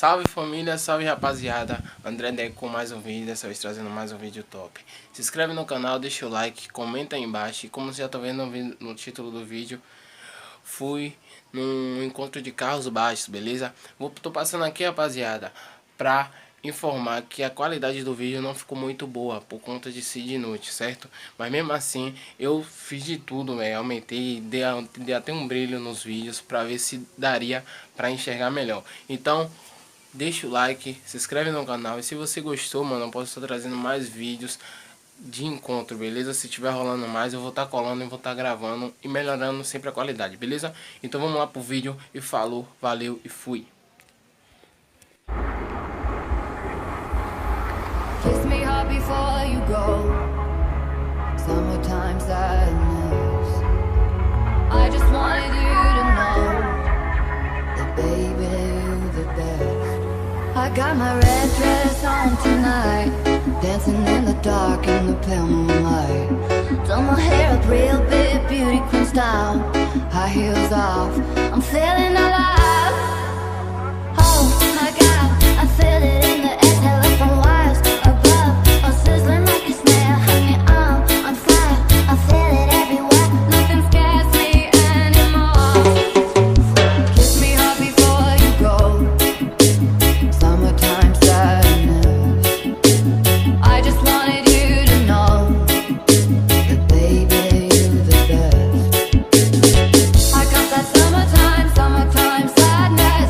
Salve família, salve rapaziada, André Deco com mais um vídeo, dessa vez trazendo mais um vídeo top. Se inscreve no canal, deixa o like, comenta aí embaixo. E como você já tá vendo no título do vídeo, fui num encontro de carros baixos, beleza? Tô passando aqui, rapaziada, pra informar que a qualidade do vídeo não ficou muito boa por conta de ser de noite, certo? Mas mesmo assim, eu fiz de tudo, velho. Aumentei, dei até um brilho nos vídeos pra ver se daria pra enxergar melhor. Então, deixa o like, se inscreve no canal. E se você gostou, mano, eu posso estar trazendo mais vídeos de encontro, beleza? Se tiver rolando mais, eu vou estar colando e vou estar gravando e melhorando sempre a qualidade, beleza? Então vamos lá pro vídeo e falou, valeu e fui! Kiss me hard before you go. Summertime sadness. I just wanted you to know that baby you're the best. I got my red dress on tonight, dancing in the dark in the pale moonlight. Done my hair up real big, beauty queen style. High heels off, I'm feeling alive. Oh my God, I feel it in the exhale from wires above. I'm sizzling like a snare, honey, I'm on fire. I feel it everywhere, nothing scares me anymore. Kiss me hard before you go. Summertime sadness. I just wanted you to know that baby you're the best. I got that summertime sadness.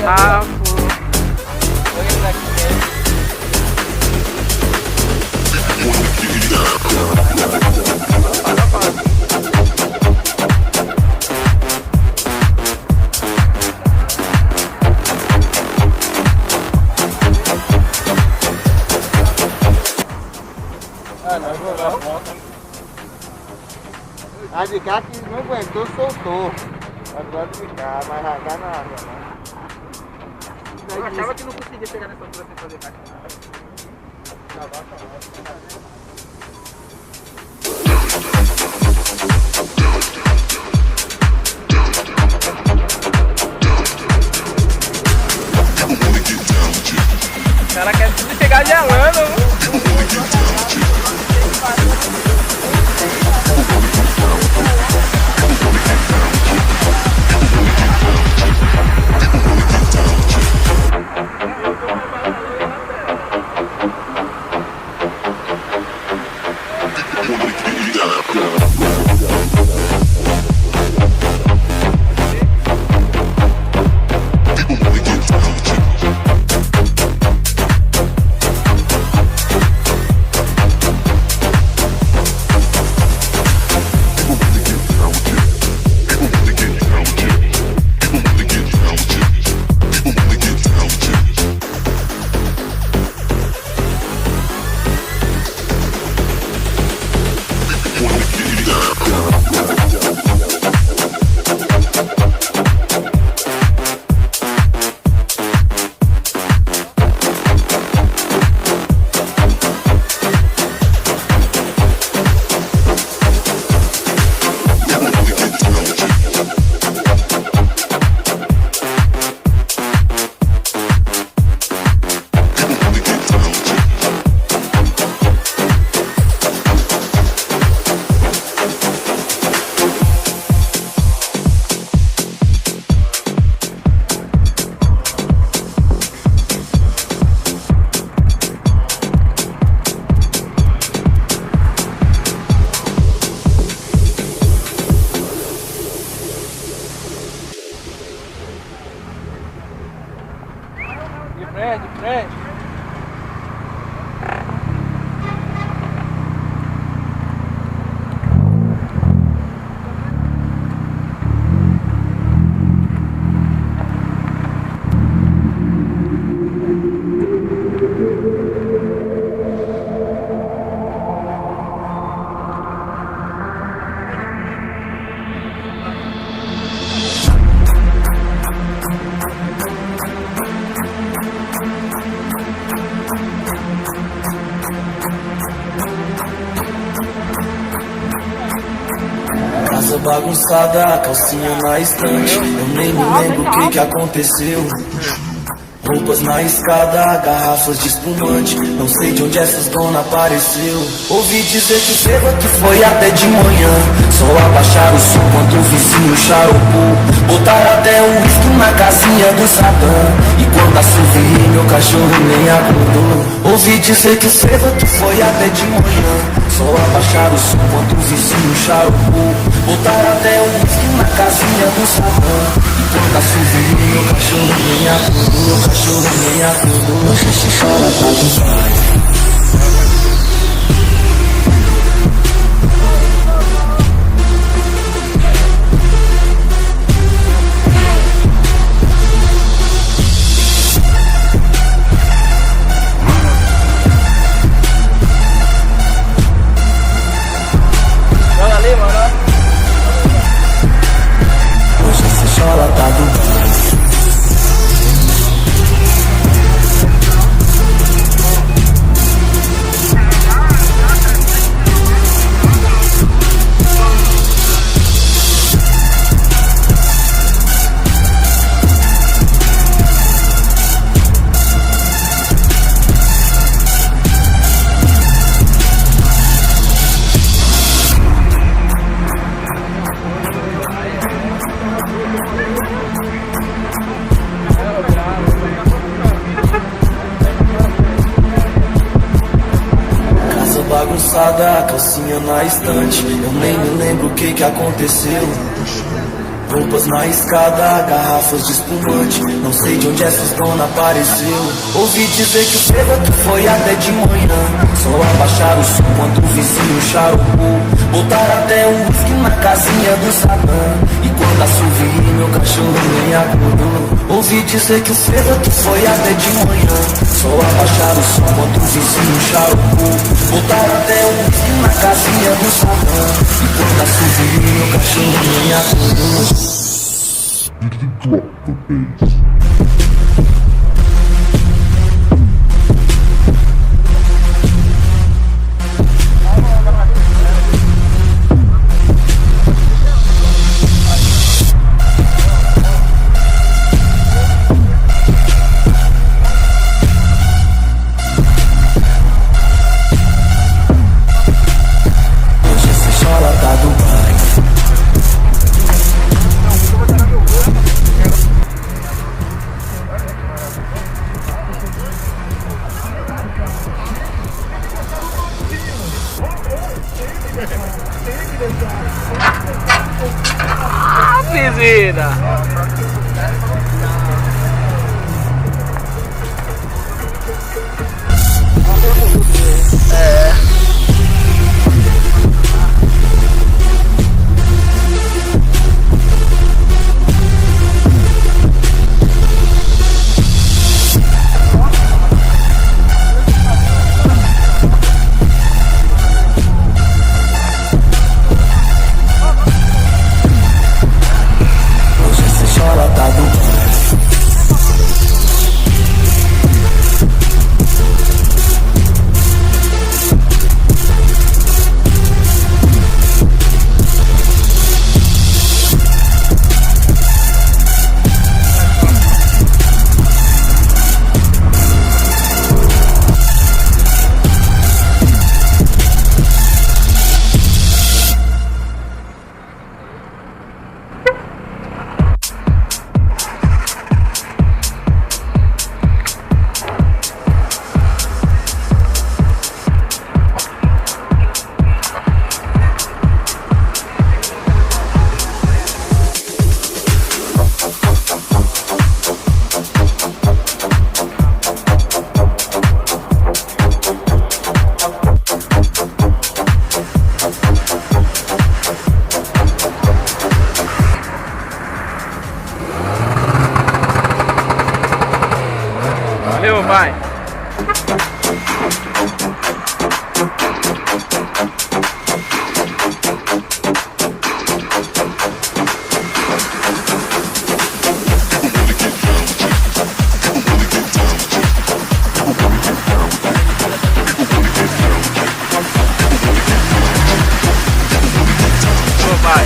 garrafo. A de cá que não aguentou, soltou. Agora de cá, mas ragar na água, né? Eu achava que não conseguia chegar nessa altura sem fazer caixa. O cara quer tudo chegar gelando. De frente. Casa bagunçada, calcinha na estante. Eu nem me lembro o que aconteceu. Roupas na escada, garrafas de espumante. Não sei de onde essas dona apareceu. Ouvi dizer que que foi até de manhã. Só abaixaram o som quando o vizinho charopou. Botaram até o uísque na casinha do Satã. E quando assoviei, meu cachorro nem acordou. Ouvi dizer que foi até de manhã. Só abaixaram o som quando o vizinho charopou. Botaram até o uísque na casinha do Satã. E quando assoviei, meu cachorro nem acordou. Meu cachorro nem acordou. Não sei se chora, tá demais. Bagunçada, calcinha na estante. Eu nem me lembro o que aconteceu. Roupas na escada, garrafas de espumante. Não sei de onde essas dona apareceu. Ouvi dizer que o segredo foi até de manhã. Só abaixaram o som quando o vizinho charocou. Botaram até um whisky na casinha do Satã. E quando assoviei, meu cachorro nem acordou. Ouvi dizer que o segredo foi até de manhã. Só abaixaram o som quando o vizinho charocou. Botaram até um whisky na casinha do Satã. E quando assoviei, meu cachorro nem acordou. Hoje esse chola tá do bairro. Piscina! Hoje esse chola tá do bairro. Valeu, pai! Ô, pai!